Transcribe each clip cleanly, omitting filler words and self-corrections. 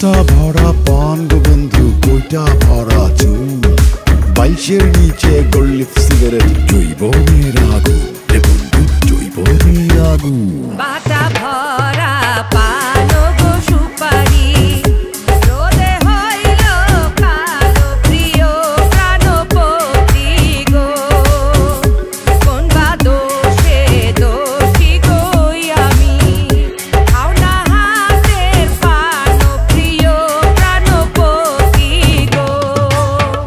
পাতা ভরা পান গো বন্ধু, কইটা ভরা চুল, বাইশের নিচে গোল্ড লিফ সিগারেট, জৈবনের আগুন রে বন্ধু, জৈবনের আগুন। পাতা ভরা পান গো সুপারি, রোদে হইল কালো প্রিয় প্রাণপতি গো, কোন বা দোষে দোষী গই আমি, খাও না হাতের পান প্রিয় প্রাণপতি গো।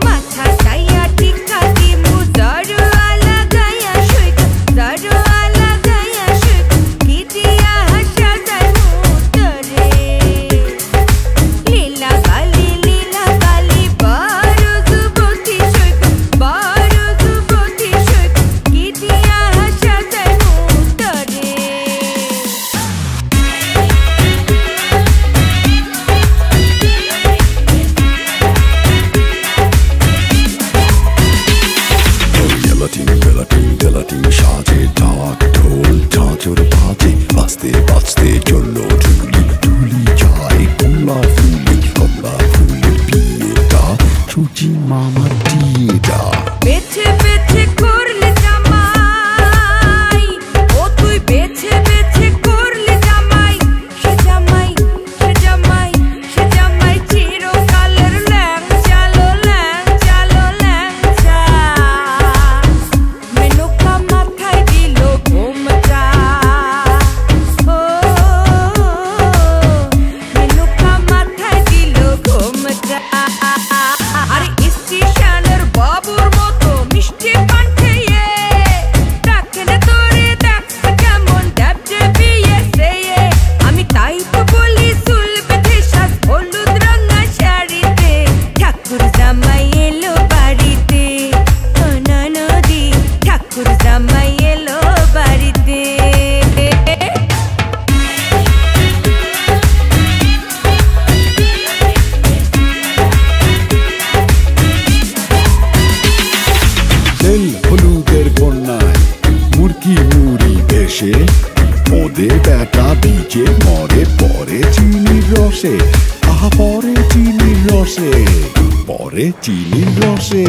মাথা চাইয়া টিকা দিমু দরওয়া লাগাইয়া শুইক, দরওয়া লাগাইয়া শুইক, কি দিয়া হাসা যায় মুতরে। লীলা বালি বড় যুবতী শুইক, বড় যুবতী শুইক, কি দিয়া হাসা যায় মুতরে। বেলাটিং সাজে ঢাক ঢোল ঝাঁঝর বাজে, বাজতে বাজতে চলল ঢুলি, ঢুলি যায় কমলা ফুলের বিয়েটা, সুচি মামার টিয়েটা। বেছে বেছে করলে জামাই, ও তুই বেছে বেছে করলে জামাই, সে জামাই সে জামাই সে জামাই চিরকালের ল্যাংচালো ল্যাংচালো ল্যাংচা। মেনকা মাথায় দিল ঘোমটা, ও মেনকা মাথায় দিল ঘোমটা। আরে স্টেশনের বাবুর মতো মিষ্টি পান খেয়ে ডাকেন তোরে, দেখ কেমন ড্যাবড্যাবিয়ে সেয়ে। আমি তাই তো বলি চুল বেঁধে সাজ হলুদ রঙা শাড়িতে, ঠাকুর জামাই এলো বাড়িতে, সোনা নদী ঠাকুর জামাই এলো বাড়িতে। তেল হলুদের বন্যায় মুরকি মুড়ি ভেসে, ওদের বেটা ভিজে মরে পরে চিনির রসে, আহা পরে চিনির রসে, পরে চিনির রসে।